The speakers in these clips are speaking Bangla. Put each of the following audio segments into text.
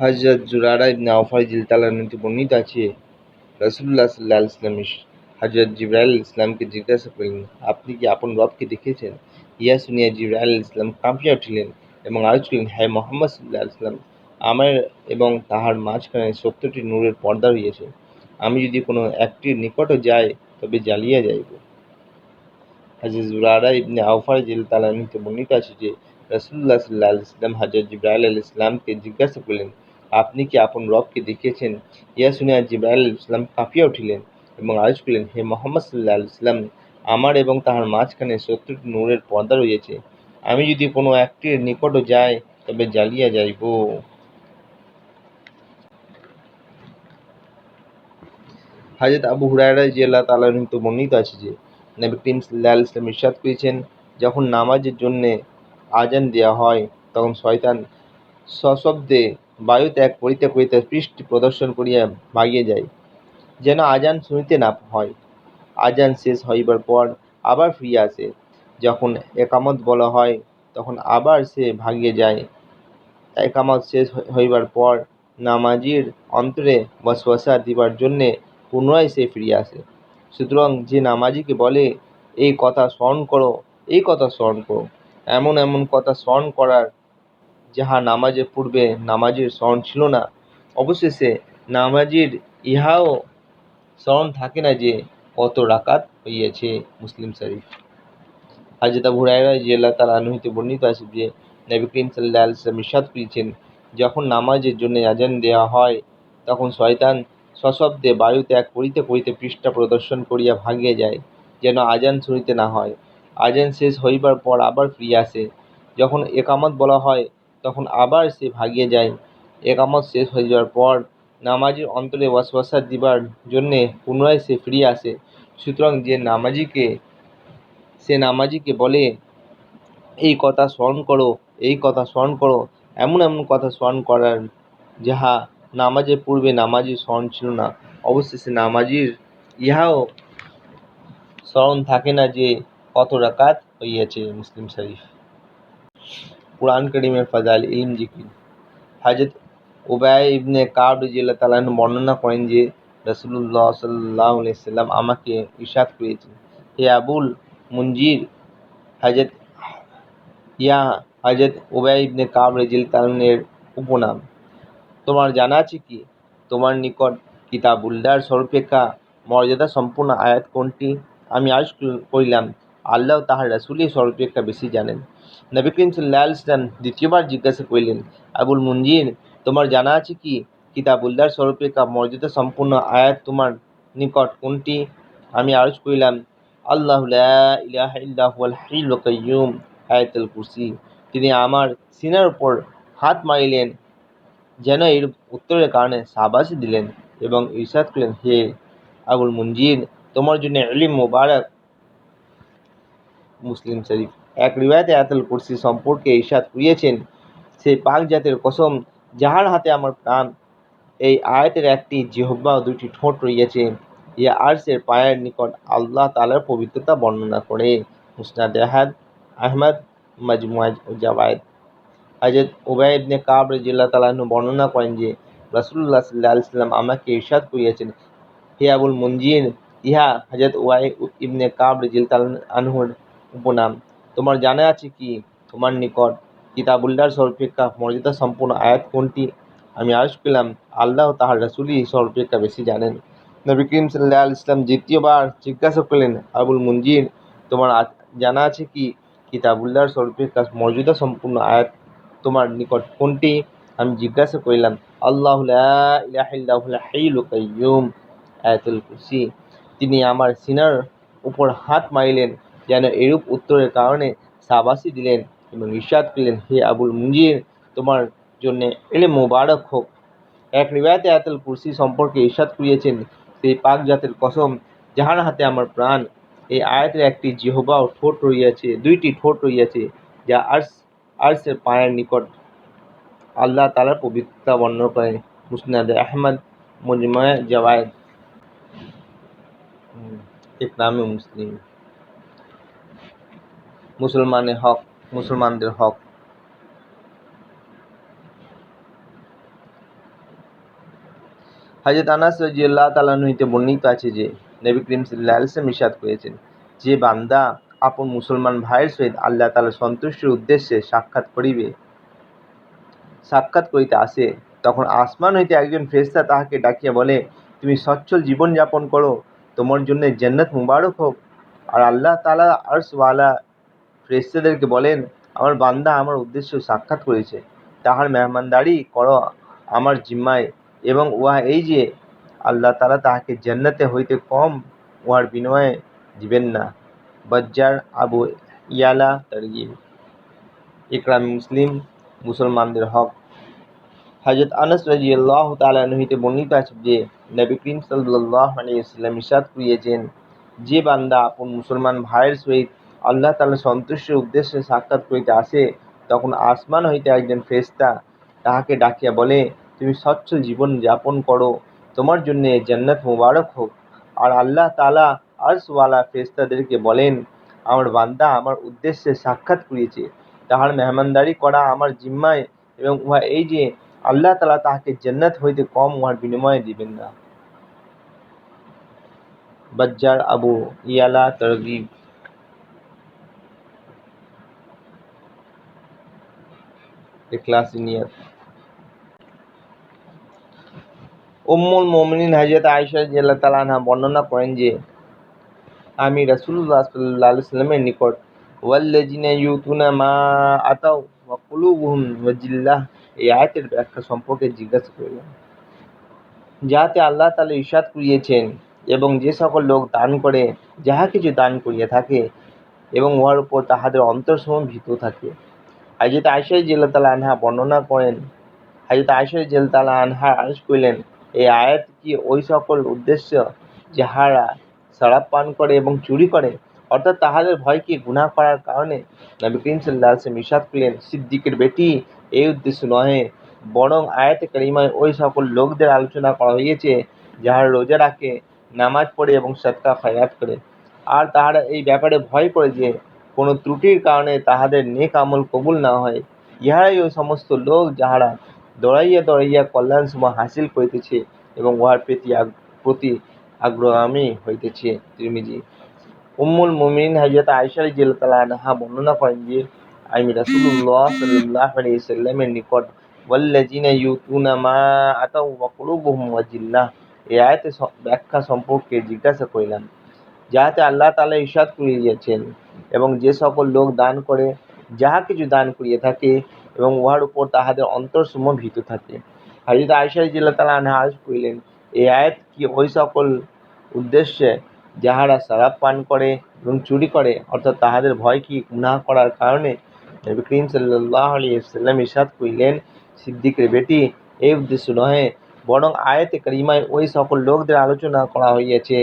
হযরত জুরারা ইবনে আওফা রাদিয়াল্লাহু আনহু হতে বর্ণিত আছে, রাসূলুল্লাহ সাল্লাল্লাহু আলাইহি ওয়াসাল্লাম হযরত জিবরাইল আলাইহিস সালামকে জিজ্ঞাসা করলেন, আপনি কি আপন রবকে দেখেছেন? ইহা শুনিয়া জিবরাইল আলাইহিস সালাম কাঁপিয়া উঠিলেন এবং আরজ করলেন, হে মুহাম্মদ সাল্লাল্লাহু আলাইহি ওয়াসাল্লাম, আমার এবং তাহার মাঝখানে ৭০টি নূরের পর্দা রহিয়াছে। আমি যদি কোনো একটির নিকটও যাই, তবে জ্বালিয়া যাইব। হযরত জুরারা ইবনে আওফা রাদিয়াল্লাহু আনহু হতে বর্ণিত আছে যে, রাসূলুল্লাহ সাল্লাল্লাহু আলাইহি ওয়াসাল্লাম হযরত জিবরাইল আলাইহিস সালামকে জিজ্ঞাসা করলেন, আপনি কি আপন রবকে দেখিয়াছেন? ইহা শুনিয়া জিবরাইল আলাইহিস সালাম কাঁপিয়া উঠিলেন এবং আরজ করলেন, হে মুহাম্মদ সাল্লাল্লাহু আলাইহি ওয়াসাল্লাম, আমার এবং তাহার মাঝখানে ৭০টি নূরের পর্দা রহিয়াছে। আমি যদি কোনো একটির নিকটও যাই, তবে জ্বালিয়া যাইব। হযরত আবু হুরায়রা রাদিয়াল্লাহু তাআলা আনহু হতে বর্ণিত আছে যে, নবী করিম সাল্লাল্লাহু আলাইহি ওয়াসাল্লাম ইরশাদ করেছেন, যখন নামাজের জন্যে আযান দেয়া হয়, তখন শয়তান সশব্দে বায়ু ত্যাগ করিতে করিতে পৃষ্ঠ প্রদর্শন করিয়া ভাগিয়া যায়, যেন আযান শুনিতে না হয়। আযান শেষ হইবার পর আবার ফিরিয়া আসে। যখন একামত বলা হয়, তখন আবার সে ভাগিয়া যায়। একামত শেষ হইবার পর নামাজীর অন্তরে ওয়াসওয়াসা দিবার জন্যে পুনরায় সে ফিরিয়া আসে। সুতরাং যে নামাজীকে বলে, এই কথা স্মরণ করো, এই কথা স্মরণ করো, এমন এমন কথা স্মরণ করার যাহা নামাজের পূর্বে নামাজীর স্মরণ ছিল না, অবশেষে নামাজীর ইহাও স্মরণ থাকে না যে কত রাকাত হইয়াছে। মুসলিম শরীফ। হযরত আবু হুরায়রা রাদিয়াল্লাহু তাআলা আনহু হতে বর্ণিত আছে যে, নবী করিম সাল্লাল্লাহু আলাইহি ওয়াসাল্লাম ইরশাদ করেছেন, যখন নামাজের জন্য আযান দেওয়া হয়, তখন শয়তান সশব্দে বায়ু ত্যাগ করিতে করিতে পৃষ্ঠা প্রদর্শন করিয়া ভাগিয়া যায়, যেন আযান শুনিতে না হয়। আযান শেষ হইবার পর আবার ফিরিয়া আসে। যখন একামত বলা হয়, তখন আবার সে ভাগিয়া যায়। একামত শেষ হইবার পর নামাজীর অন্তরে ওয়াসওয়াসা দিবার জন্যে পুনরায় সে ফিরিয়া আসে। সুতরাং সে নামাজীকে বলে, এই কথা স্মরণ করো, এই কথা স্মরণ করো, এমন এমন কথা স্মরণ করার যাহা নামাজের পূর্বে নামাজীর স্মরণ ছিল না, অবশেষে নামাজীর ইহাও স্মরণ থাকে না যে কত রাকাত হইয়াছে। মুসলিম শরীফ। কুরআন কারীমের ফাজাইল ইলম জিকির। হযরত উবাই ইবনে কাব রাদিয়াল্লাহু তাআলা আনহু বর্ণনা করেন যে, রাসূলুল্লাহ সাল্লাল্লাহু আলাইহি ওয়াসাল্লাম আমাকে ইরশাদ করিয়েছেন, হে আবুল মুনজির, হযরত হযরত উবাই ইবনে কাব রাদিয়াল্লাহু তাআলা এর উপনাম। তোমার জানা আছে কি, তোমার নিকট কিতাবুল্লাহর সর্বাপেক্ষা মর্যাদা সম্পন্ন আয়াত কোনটি? আমি আরজ করিলাম, আল্লাহ ও তাহার রাসূলই সর্বাপেক্ষা বেশি জানেন। নবী করিম সাল্লাল্লাহু আলাইহি ওয়াসাল্লাম দ্বিতীয়বার জিজ্ঞাসা করিলেন, আবুল মুনজির, তোমার জানা আছে কি, কিতাবুল্লাহর সর্বাপেক্ষা মর্যাদা সম্পন্ন আয়াত তোমার নিকট কোনটি? আমি আরজ করিলাম, আল্লাহু লা ইলাহা ইল্লা হুয়াল হাইয়্যুল কাইয়্যুম, আয়াতুল কুরসি। তিনি আমার সিনার উপর হাত মারিলেন, যেন এর উত্তরের কারণে শাবাশী দিলেন এবং ইরশাদ করলেন, হে আবুল মুনজির, তোমার জন্য ইলম মুবারক। মুসলিম শরীফ। এক রিওয়ায়াতে আয়াতুল কুরসি সম্পর্কে ইরশাদ করিয়েছেন, সেই পাক জাতের কসম যাহার হাতে আমার প্রাণ, এই আয়াতের একটি জিহ্বা ও দুইটি ঠোঁট রহিয়াছে, ইহা আরশের পায়ের নিকট আল্লাহ তাআলার পবিত্রতা বর্ণনা করে। মুসনাদে আহমদ, মাজমুআ জাওয়ায়েদ। হযরত উবাই ইবনে কাব রাদিয়াল্লাহু তাআলা আনহু বর্ণনা করেন যে, রাসূলুল্লাহ সাল্লাল্লাহু আলাইহি ওয়াসাল্লাম আমাকে ইরশাদ করিয়াছেন, হে আবুল মুনজির, ইহা হযরত উবাই ইবনে কাব রাদিয়াল্লাহু তাআলা আনহুর উপনাম। তোমার জানা আছে কি, তোমার নিকট কিতাবুল্লাহর সর্বাপেক্ষা মর্যাদা সম্পন্ন আয়াত কোনটি? আমি আরজ করলাম, আল্লাহ ও তাহার রাসূলই সর্বাপেক্ষা বেশি জানেন। নবী করিম সাল্লাল্লাহু আলাইহি ওয়াসাল্লাম দ্বিতীয়বার জিজ্ঞাসা করলেন, আবুল মুনজির, তোমার জানা আছে কি, কিতাবুল্লাহর সর্বাপেক্ষা মর্যাদা সম্পন্ন আয়াত তোমার নিকট কোনটি? আমি জিজ্ঞাসা করিলাম, আল্লাহু লা ইলাহা ইল্লা হুয়াল হাইয়্যুল কাইয়্যুম, আয়াতুল কুরসি। তিনি আমার সিনার উপর হাত মারিলেন, যেন এরূপ উত্তরের কারণে শাবাশী দিলেন এবং ইরশাদ করলেন, হে আবুল মুনজির, তোমার জন্য ইলম মুবারক হোক। এক রিওয়ায়াতে আয়াতুল কুরসি সম্পর্কে ইরশাদ করিয়েছেন, সেই পাক জাতের কসম যাহার হাতে আমার প্রাণ, এই আয়াতের একটি জিহ্বা ও ঠোঁট রহিয়াছে, দুইটি ঠোঁট রহিয়াছে, যা আরশের পায়ের নিকট আল্লাহ তাআলার পবিত্রতা বর্ণনা করে। মুসনাদে আহমদ, মাজমুআ জাওয়ায়েদ। ইকরামে মুসলিম। মুসলমানদের হক। হযরত আনাস রাদিয়াল্লাহু তাআলা আনহু হইতে বর্ণিত আছে যে নবী করিম সাল্লাল্লাহু আলাইহি ওয়াসাল্লাম ইরশাদ করেছেন, যে বান্দা আপন মুসলমান ভাইয়ের সহিত আল্লাহ তাআলার সন্তুষ্টির উদ্দেশ্যে সাক্ষাৎ করিতে আসে, তখন আসমান হইতে একজন ফেরেশতা তাহাকে ডাকিয়া বলে, তুমি সচ্ছল জীবন যাপন করো, তোমার জন্য জান্নাত মুবারক হোক। আর আল্লাহ তাআলা আরশওয়ালা ফেরেশতাদেরকে বলেন, আমার বান্দা আমার উদ্দেশ্যে সাক্ষাৎ করেছে, তাহার মেহমানদারি করো আমার জিম্মায়, এবং উহা এই যে আল্লাহ তাআলা তাহাকে জান্নাতে হইতে কম উহার বিনিময়ে দিবেন না। বাজ্জার আবু ইয়ালা তারগিব। ইকরাম মুসলিম, মুসলমানদের হক। হযরত আনাস রাদিয়াল্লাহু তাআলা আনহু হইতে বর্ণিত আছে যে নবী করিম সাল্লাল্লাহু আলাইহি ওয়াসাল্লাম ইরশাদ করিয়াছেন, যে বান্দা আপন মুসলমান ভাইয়ের সহিত আল্লাহ তাআলার সন্তুষ্টির উদ্দেশ্যে সাক্ষাৎ করিতে আসে, তখন আসমান হইতে একজন ফেরেশতা তাহাকে ডাকিয়া বলে, তুমি সচ্ছল জীবন যাপন করো, তোমার জন্য জান্নাত মুবারক হোক। আর আল্লাহ তাআলা আরশওয়ালা ফেরেশতাদেরকে বলেন, আমার বান্দা আমার উদ্দেশ্যে সাক্ষাৎ করিয়াছে, তাহার মেহমানদারি করা আমার জিম্মায়, এবং উহা এই যে আল্লাহ তাআলা তাহাকে জান্নাত হইতে কম উহার বিনিময়ে দিবেন না। বাজ্জার আবু ইয়ালা তারগিব। ইখলাসি নিয়ত। উম্মুল মুমিনিন হযরত আয়েশা রাদিয়াল্লাহু তাআলা আনহা বর্ণনা করেন যে আমি রাসূলুল্লাহ সাল্লাল্লাহু আলাইহি ওয়াসাল্লামের নিকট ওয়াল্লাযিনা ইউতুনা মা আতাউ ওয়া কুলুবুহুম ওয়াজিল্লাহ এই আয়াতের ব্যাখ্যা সম্পর্কে জিজ্ঞাসা করিলাম। যাহাতে আল্লাহ তাআলা ইরশাদ করিয়াছেন, এবং যে সকল লোক দান করে যাহা কিছু দান করিয়া থাকে, এবং উহার উপর তাহাদের অন্তরসমূহ ভীত থাকে। হযরত আয়েশা রাদিয়াল্লাহু তাআলা আনহা বর্ণনা করেন, হযরত আয়েশা রাদিয়াল্লাহু তাআলা আনহা আরজ করিলেন, এই আয়াত কি ওই সকল উদ্দেশ্য যাহারা শরাব পান করে এবং চুরি করে, অর্থাৎ তাহাদের ভয়কে গুনাহ করার কারণে? নবী করিম সাল্লাল্লাহু আলাইহি ওয়াসাল্লাম ইরশাদ করিলেন, সিদ্দিকের বেটি, এই উদ্দেশ্য নহে, বরং আয়াতে কারিমায় ওই সকল লোকদের আলোচনা করা হইয়াছে যাহারা রোজা রাখে, নামাজ পড়ে এবং সদকা খয়রাত করে, আর তাহারা এই ব্যাপারে ভয় করে যে কোনো ত্রুটির কারণে তাহাদের নেক আমল কবুল না হয়। ইহারাই ওই সমস্ত লোক যাহারা দৌড়াইয়া দৌড়াইয়া কল্যাণসমূহ হাসিল করিতেছে এবং উহার প্রতি আগ্রগামী হইতেছে। তিরমিজি। উম্মুল মুমিনিন হযরত আয়েশা রাদিয়াল্লাহু তাআলা আনহা বর্ণনা করেন যে আমি রাসূলুল্লাহ সাল্লাল্লাহু আলাইহি ওয়াসাল্লামের নিকট ওয়াল্লাযিনা ইউতুনা মা আতাউ ওয়া কুলুবুহুম ওয়াজিল্লাহ এই আয়াতের ব্যাখ্যা সম্পর্কে জিজ্ঞাসা করিলাম। যাহাতে আল্লাহ তাআলা ইরশাদ করিয়াছেন, এবং যে সকল লোক দান করে যাহা কিছু দান করিয়া থাকে, এবং উহার উপর তাহাদের অন্তরসমূহ ভীত থাকে। হযরত আয়েশা রাদিয়াল্লাহু তাআলা আনহা আরজ করিলেন, এই আয়াত কি ওই সকল উদ্দেশ্যে যাহারা শরাব পান করে এবং চুরি করে, অর্থাৎ তাহাদের ভয় কি গুনাহ করার কারণে? নবী করিম সাল্লাল্লাহু আলাইহি ওয়াসাল্লাম ইরশাদ করিলেন, সিদ্দিকের বেটি, এই উদ্দেশ্য নহে, বরং আয়াতে কারিমায় ওই সকল লোকদের আলোচনা করা হইয়াছে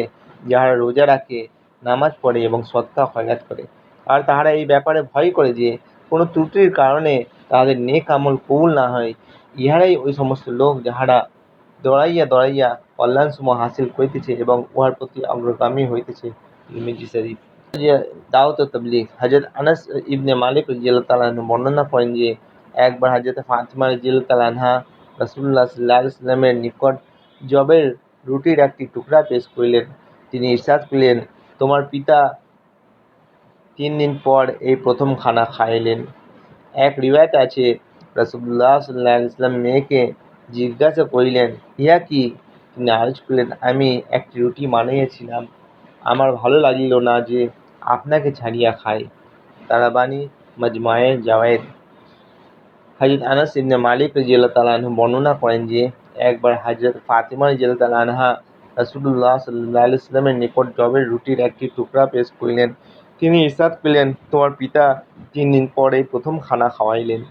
যাহারা রোজা রাখে, নামাজ পড়ে এবং সদকা খয়রাত করে, আর তাহারা এই ব্যাপারে ভয় করে যে কোনো ত্রুটির কারণে তাহাদের নেক আমল কবুল না হয়। ইহারাই ওই সমস্ত লোক যাহারা দৌড়াইয়া দৌড়াইয়া কল্যাণসমূহ হাসিল করিতেছে এবং উহার প্রতি অগ্রগামী হইতেছে। তিরমিজি শরীফ। দাওয়াত ও তাবলীগ। হযরত আনাস ইবনে মালিক রাদিয়াল্লাহু তাআলা আনহু বর্ণনা করেন যে একবার হযরত ফাতিমা রাদিয়াল্লাহু তাআলা আনহা রাসূলুল্লাহ সাল্লাল্লাহু আলাইহি ওয়াসাল্লামের নিকট জবের রুটির একটি টুকরা পেশ করিলেন। তিনি ইরশাদ করিলেন, তোমার পিতা 3 দিন পর এই প্রথম খানা খাইলেন। এক রিওয়ায়াতে আছে, রাসূলুল্লাহ সাল্লাল্লাহু আলাইহি ওয়াসাল্লাম মেয়েকে জিজ্ঞাসা করিলেন, ইহা কি? তিনি আরজ করিলেন, আমি একটি রুটি বানাইয়াছিলাম, আমার ভালো লাগিল না যে আপনাকে ছাড়িয়া খাই। তারাবানী, মাজমুয়ে জাওয়ায়েদ। হযরত আনাস ইবনে মালিক রাদিয়াল্লাহু তাআলা আনহু বর্ণনা করেন যে একবার হযরত ফাতিমা রাদিয়াল্লাহু তাআলা আনহা রাসূলুল্লাহ সাল্লাল্লাহু আলাইহি ওয়াসাল্লামের নিকট জবের রুটির একটি টুকরা পেশ করিলেন। তিনি ইরশাদ করিলেন, তোমার পিতা 3 দিন পর এই প্রথম খানা খাওয়াইলেন।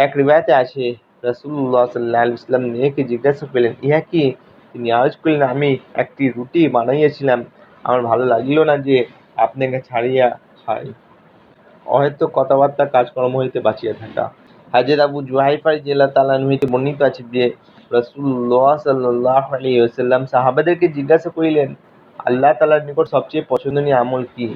এক রিওয়ায়াতে আছে, রাসূলুল্লাহ সাল্লাল্লাহু আলাইহি ওয়াসাল্লাম মেয়েকে জিজ্ঞাসা করিলেন, ইহা কি? তিনি আরজ করিলেন, আমি একটি রুটি বানাইয়াছিলাম, আমার ভালো লাগিল না যে আপনাকে ছাড়িয়া খাই। অহেতুক কথাবার্তা কাজকর্ম হইতে বাঁচিয়া থাকা। হযরত আবু জুহাইফা রাদিয়াল্লাহু তাআলা আনহু হইতে বর্ণিত আছে যে রাসূলুল্লাহ সাল্লাল্লাহু আলাইহি ওয়াসাল্লাম সাহাবাদেরকে জিজ্ঞাসা করিলেন, আল্লাহ তাআলার নিকট সবচেয়ে পছন্দনীয় আমল কি?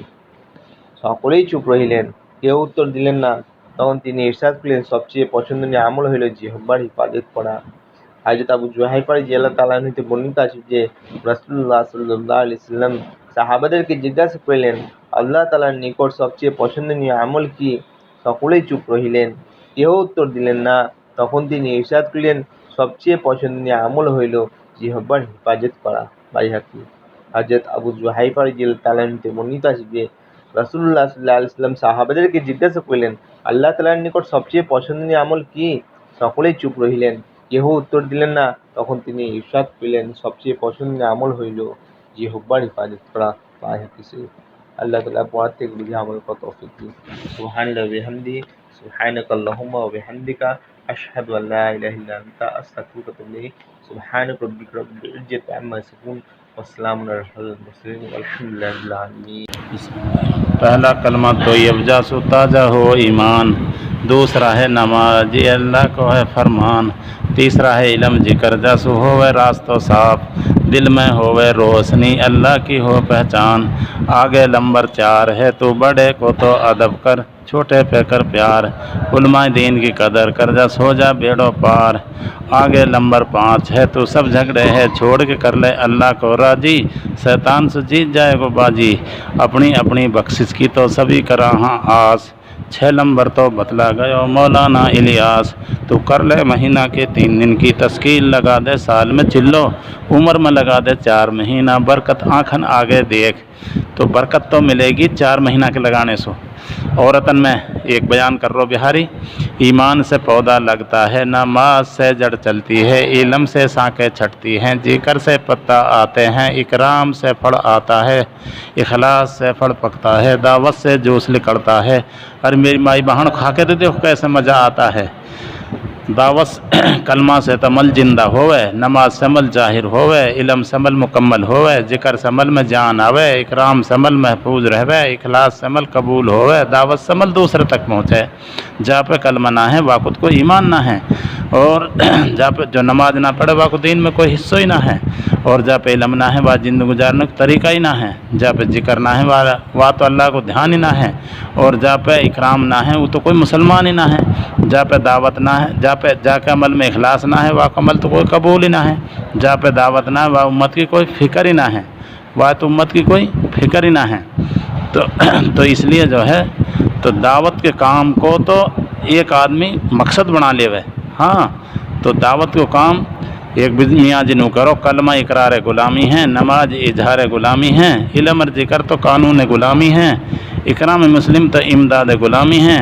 সকলেই চুপ রহিলেন, কেউ উত্তর দিলেন না। তখন তিনি ইরশাদ করিলেন, সবচেয়ে পছন্দনীয় আমল হইল জিহ্বার হিফাজত করা। হযরত আবু জুহাইফা রাদিয়াল্লাহু তাআলা হতে বর্ণিত আছে যে রাসূলুল্লাহ সাল্লাল্লাহু আলাইহি সাল্লাম সাহাবাদেরকে জিজ্ঞাসা করলেন, আল্লাহ তাআলার নিকট সবচেয়ে পছন্দনীয় আমল কি? সকলেই চুপ রহিলেন, কেহ উত্তর দিলেন না। তখন তিনি ইরশাদ করলেন, সবচেয়ে পছন্দনীয় আমল হইল জিহ্বার হেফাজত করা। বাইহাকি। হযরত আবু জুহাইফা রাদিয়াল্লাহু তাআলা হতে বর্ণিত আছে যে রাসূলুল্লাহ সাল্লাল্লাহু আলাইহি সাল্লাম সাহাবাদেরকে জিজ্ঞাসা করলেন, আল্লাহ তাআলার নিকট সবচেয়ে পছন্দনীয় আমল কি? সকলেই চুপ রহিলেন, কেহ উত্তর দিলেন না। তখন তিনি ইরশাদ করলেন, সবচেয়ে পছন্দনীয় আমল হইল জিহ্বার হেফাজত করা। বাইহাকি শরীফ। আল্লাহ তাআলা পড়ার থেকে বুঝে আমল করার তৌফিক দিন। সুবহানাল্লাহি ওয়া বিহামদিহি, সুবহানাকাল্লাহুম্মা ওয়া বিহামদিকা, আশহাদু আল লা ইলাহা ইল্লা আনতা, আস্তাগফিরুকা ওয়া আতুবু ইলাইক। সুবহানা রাব্বিকা রাব্বিল ইজ্জাতি আম্মা ইয়াসিফুন, ওয়া সালামুন আলাল মুরসালিন, ওয়ালহামদুলিল্লাহি রাব্বিल आलमीन। पहला कलमा तो यवजा सो ताज़ा हो ईमान, दूसरा है नमाज ये अल्लाह को है फरमान, तीसरा है इल्म जिक्र जसो हो वह रास्तो साफ, दिल में हो वह रोशनी अल्लाह की हो पहचान। आगे नंबर 4 है तो बड़े को तो अदब कर, छोटे पे कर प्यार, उलमाए दीन की कदर कर जा सो जा बेड़ो पार। आगे नंबर 5 है तो सब झगड़े है छोड़ के कर ले अल्लाह को राजी, शैतान से जीत जाएगो बाजी, अपनी अपनी बख्शिश की तो सभी करा हाँ आस। 6 नंबर तो बतला गयो मौलाना इलियास, तू कर ले महीना के 3 दिन की तस्कील, लगा दे साल में चिल्लो, उम्र में लगा दे 4 महीना, बरकत आँखन आगे देख। तो बरकत तो मिलेगी 4 महीना के लगाने से। औरतन में एक बयान कर रो बिहारी, ईमान से पौधा लगता है, नमाज से जड़ चलती है, इल्म से साँकें छटती हैं, जिक्र से पत्ता आते हैं, इकराम से फल आता है, इखलास से फल पकता है, दावत से जूस निकलता है। अरे मेरी माई बहन खा के तो देखो कैसे मज़ा आता है। दावत कलमा से तमल जिंदा होवे, नमाज समल जाहिर होवे, इल्म समल मुकम्मल होवे, जिक्र समल में जान आवे, इकराम समल महफूज रहवे, इखलास समल कबूल होवे, दावत समल दूसरे तक पहुँचे। जहाँ पे कलमा ना है वाकुद को ईमान ना है, और जहाँ पे जो नमाज ना पढ़े वाकुद दीन में कोई हिस्सा ही ना है, और जहाँ पे इल्म ना है वह जिंदगी गुजारने का तरीका ही ना है, जहाँ पे जिक्र ना है वह तो अल्लाह को ध्यान ही ना है, और जहाँ पे इकराम ना है वो तो कोई मुसलमान ही ना है, जहाँ पे दावत ना है, जहाँ पे जाके अमल में इखलास ना है वह अमल तो कोई कबूल ही ना है, जहाँ पे दावत ना है वह उम्मत की कोई फ़िक्र ही ना है, वह तो उम्मत की कोई फ़िक्र ही ना है। तो इसलिए जो है तो दावत के काम को तो एक आदमी मकसद बना लेवे। हाँ, तो दावत को काम एक मियाँ जिनू करो, कलमा इकरार गुलामी है, नमाज इजहार गुलामी है, इल्म जिक्र तो कानून गुलामी है, इकराम मुस्लिम तो इमदाद गुलामी है,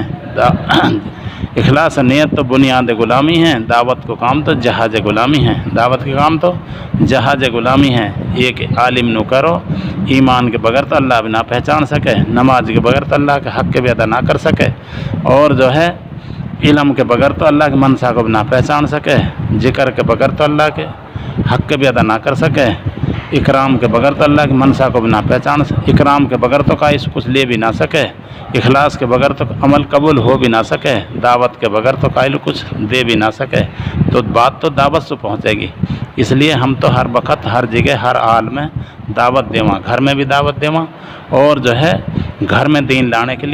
इखलास नियत तो बुनियाद गुलामी है, दावत को काम तो जहाज गुलामी है, दावत के काम तो जहाज गुलामी है। एक आलिम नु करो, ईमान के बगैर तो अल्लाह भी ना पहचान सके, नमाज के बगैर तो अल्लाह के हक़ के भी अदा ना कर सके, और जो है इल्म के बगैर तो अल्लाह के मनसा को भी ना पहचान सके, जिक्र के बगैर तो अल्लाह के हक़ के भी अदा ना कर सके, इकराम के बगैर तो अल्लाह की मनसा को भी ना पहचान सके, इकराम के बगैर तो कायस कुछ ले भी ना सके, इखलास के बगैर तो अमल कबूल हो भी ना सके, दावत के बगैर तो कायल कुछ दे भी ना सके। तो बात तो दावत से पहुँचेगी। इसलिए हम तो हर वक्त हर जगह हर हाल में दावत देवा, घर में भी दावत देवा, और जो है घर में दीन लाने के लिए